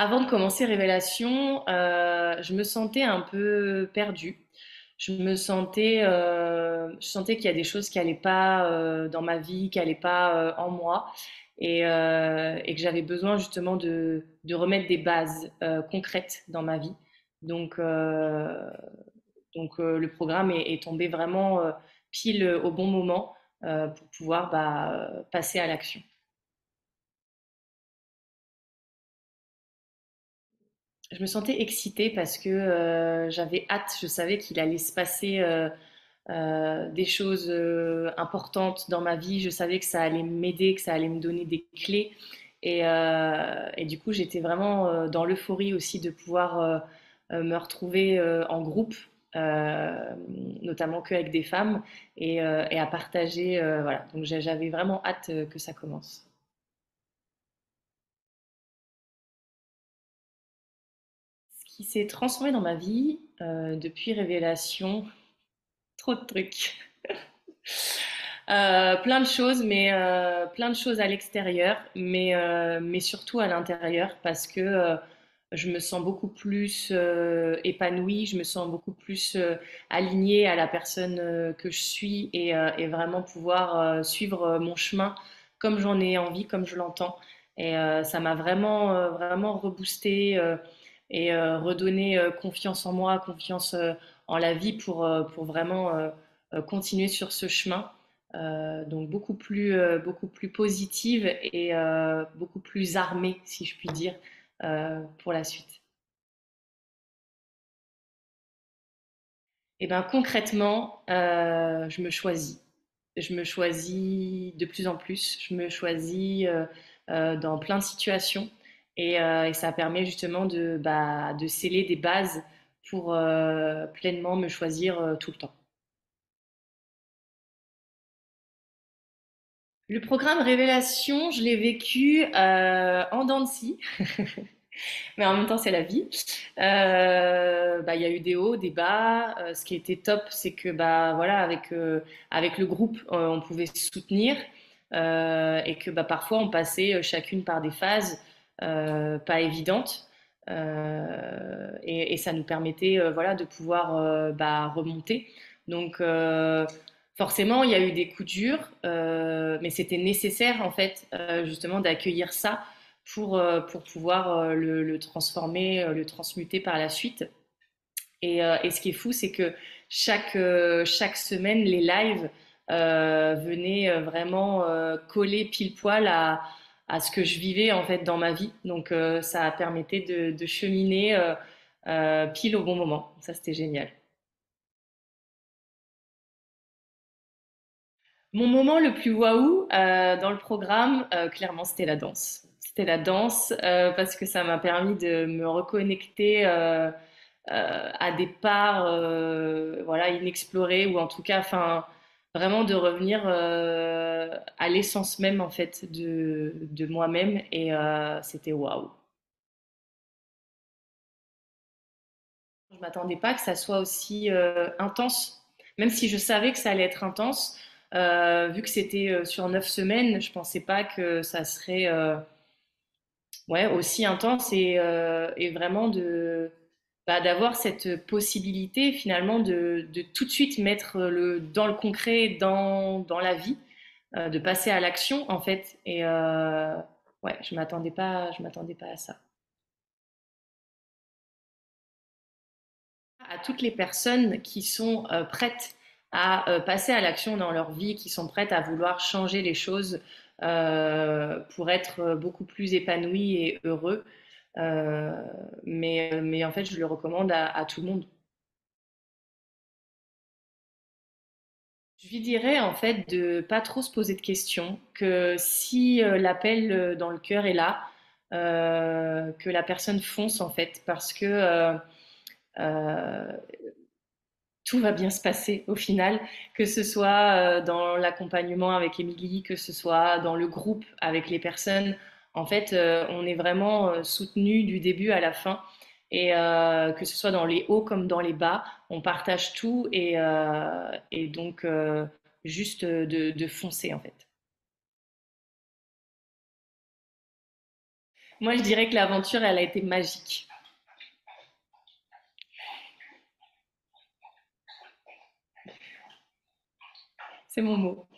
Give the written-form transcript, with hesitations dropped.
Avant de commencer Révélation, je me sentais un peu perdue. Je sentais qu'il y a des choses qui allaient pas dans ma vie, qui allaient pas en moi, et que j'avais besoin justement de remettre des bases concrètes dans ma vie. Donc, euh, donc, le programme est tombé vraiment pile au bon moment pour pouvoir passer à l'action. Je me sentais excitée parce que j'avais hâte, je savais qu'il allait se passer des choses importantes dans ma vie, je savais que ça allait m'aider, que ça allait me donner des clés. Et du coup, j'étais vraiment dans l'euphorie aussi de pouvoir me retrouver en groupe, euh, notamment qu'avec des femmes, et à partager. Voilà. Donc j'avais vraiment hâte que ça commence. Ce qui s'est transformé dans ma vie depuis Révélation, trop de trucs. Plein de choses, mais plein de choses à l'extérieur, mais surtout à l'intérieur, parce que je me sens beaucoup plus épanouie, je me sens beaucoup plus alignée à la personne que je suis et vraiment pouvoir suivre mon chemin comme j'en ai envie, comme je l'entends. Et ça m'a vraiment, vraiment reboosté et redonné confiance en moi, confiance en la vie pour vraiment continuer sur ce chemin. Donc beaucoup plus positive et beaucoup plus armée, si je puis dire, pour la suite. Et ben concrètement, je me choisis. Je me choisis de plus en plus. Je me choisis dans plein de situations et ça permet justement de sceller des bases pour pleinement me choisir tout le temps. Le programme Révélation, je l'ai vécu en dents de scie, mais en même temps c'est la vie. Il y a eu des hauts, des bas. Ce qui était top, c'est que voilà, avec le groupe, on pouvait se soutenir et que parfois on passait chacune par des phases pas évidentes. Et ça nous permettait voilà, de pouvoir remonter. Donc forcément, il y a eu des coups durs, mais c'était nécessaire en fait justement d'accueillir ça pour pouvoir le transformer, le transmuter par la suite. Et ce qui est fou, c'est que chaque semaine, les lives venaient vraiment coller pile poil à ce que je vivais en fait dans ma vie. Donc ça permettait de cheminer pile au bon moment. Ça, c'était génial. Mon moment le plus waouh dans le programme, clairement, c'était la danse. C'était la danse parce que ça m'a permis de me reconnecter à des parts voilà, inexplorées ou en tout cas, enfin, vraiment de revenir à l'essence même en fait de moi-même et c'était waouh. Je m'attendais pas que ça soit aussi intense, même si je savais que ça allait être intense. Vu que c'était sur 9 semaines, je pensais pas que ça serait ouais, aussi intense et vraiment d'avoir cette possibilité finalement de tout de suite mettre dans le concret, dans la vie, de passer à l'action en fait. Et ouais, je m'attendais pas à ça. À toutes les personnes qui sont prêtes à passer à l'action dans leur vie, qui sont prêtes à vouloir changer les choses pour être beaucoup plus épanouis et heureux. Mais en fait, je le recommande à tout le monde. Je lui dirais en fait de pas trop se poser de questions, que si l'appel dans le cœur est là, que la personne fonce en fait, parce que euh, tout va bien se passer au final, que ce soit dans l'accompagnement avec Émilie, que ce soit dans le groupe avec les personnes. En fait, on est vraiment soutenu du début à la fin. Et que ce soit dans les hauts comme dans les bas, on partage tout et donc juste de foncer en fait. Moi, je dirais que l'aventure, elle a été magique. C'est mon mot.